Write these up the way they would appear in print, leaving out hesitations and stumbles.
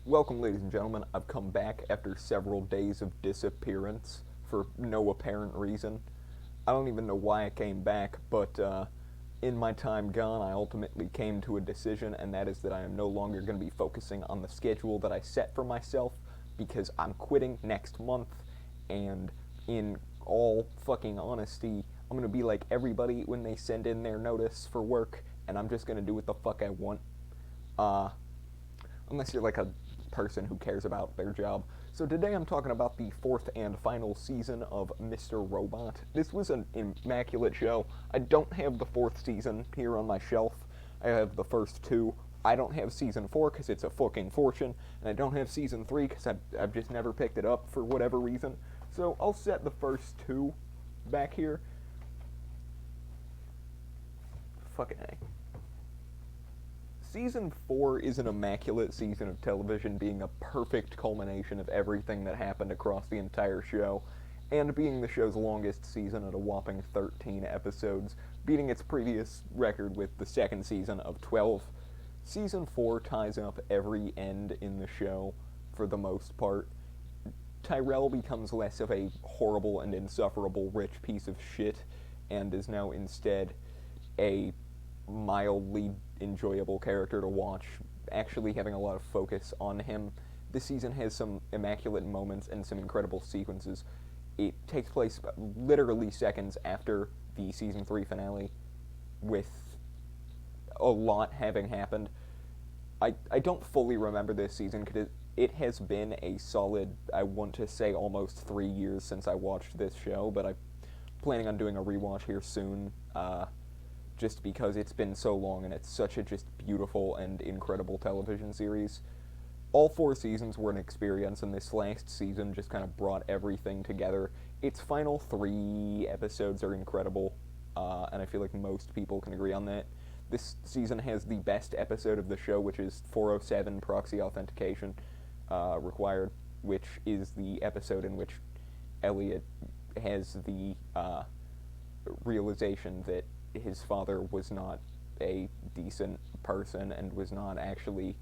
Welcome, ladies and gentlemen. I've come back after several days of disappearance for no apparent reason. I don't even know why I came back, but in my time gone, I ultimately came to a decision, and that is that I am no longer going to be focusing on the schedule that I set for myself because I'm quitting next month, and in all fucking honesty, I'm going to be like everybody when they send in their notice for work, and I'm just going to do what the fuck I want. Uh, Unless you're like a person who cares about their job. So today I'm talking about the fourth and final season of Mr. Robot. This was an immaculate show. I don't have the fourth season here on my shelf. I have the first two. I don't have season 4 because it's a fucking fortune, and I don't have season 3 because I've just never picked it up for whatever reason. So I'll set the first two back here. Fucking A. Season 4 is an immaculate season of television, being a perfect culmination of everything that happened across the entire show, and being the show's longest season at a whopping 13 episodes, beating its previous record with the second season of 12. Season 4 ties up every end in the show, for the most part. Tyrell becomes less of a horrible and insufferable rich piece of shit, and is now instead a mildly enjoyable character to watch, actually having a lot of focus on him. This season has some immaculate moments and some incredible sequences. It takes place literally seconds after the season 3 finale, with a lot having happened. I don't fully remember this season because it has been a solid, I want to say, almost 3 years since I watched this show, but I'm planning on doing a rewatch here soon. Just because it's been so long and it's such a just beautiful and incredible television series. All 4 seasons were an experience, and this last season just kind of brought everything together. Its final 3 episodes are incredible, and I feel like most people can agree on that. This season has the best episode of the show, which is 407 Proxy Authentication Required, which is the episode in which Elliot has the realization that his father was not a decent person and was not actually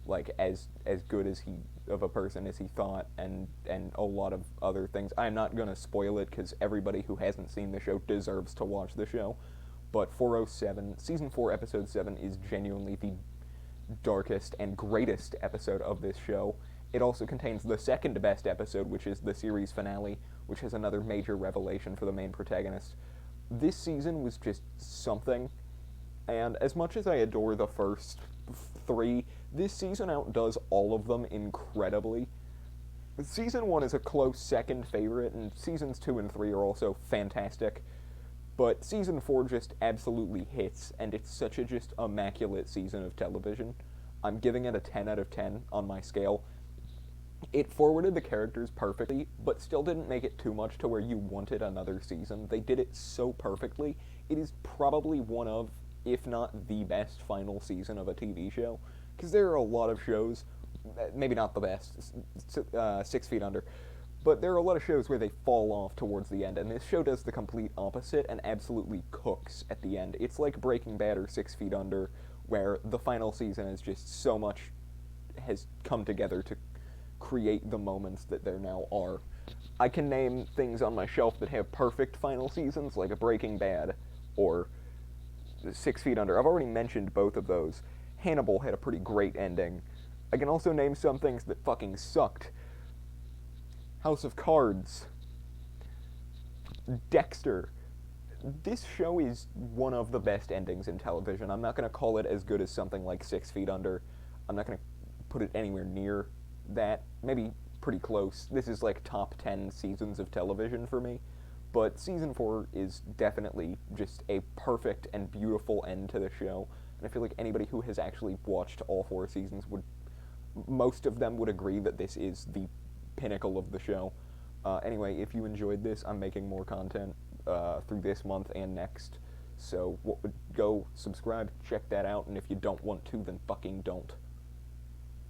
like as good as he of a person as he thought, and a lot of other things. I'm not gonna spoil it because everybody who hasn't seen the show deserves to watch the show. But 407 season 4 episode 7 is genuinely the darkest and greatest episode of this show. It also contains the second best episode, which is the series finale, which has another major revelation for the main protagonist. This season was just something, and as much as I adore the first 3, this season outdoes all of them incredibly. Season 1 is a close second favorite, and seasons 2 and 3 are also fantastic, but season 4 just absolutely hits, and it's such a just immaculate season of television. I'm giving it a 10 out of 10 on my scale. It forwarded the characters perfectly, but still didn't make it too much to where you wanted another season. They did it so perfectly. It is probably one of, if not the best final season of a TV show. Because there are a lot of shows, maybe not the best, 6 Feet Under, but there are a lot of shows where they fall off towards the end, and this show does the complete opposite and absolutely cooks at the end. It's like Breaking Bad or 6 Feet Under, where the final season is just so much has come together to create the moments that there now are. I can name things on my shelf that have perfect final seasons, like a Breaking Bad or 6 Feet Under. I've already mentioned both of those. Hannibal had a pretty great ending. I can also name some things that fucking sucked. House of Cards. Dexter. This show is one of the best endings in television. I'm not going to call it as good as something like 6 Feet Under. I'm not going to put it anywhere near that. Maybe pretty close. This is like top 10 seasons of television for me. But season 4 is definitely just a perfect and beautiful end to the show. And I feel like anybody who has actually watched all 4 seasons would, most of them would agree that this is the pinnacle of the show. Anyway, if you enjoyed this, I'm making more content through this month and next. So go subscribe, check that out, and if you don't want to, then fucking don't.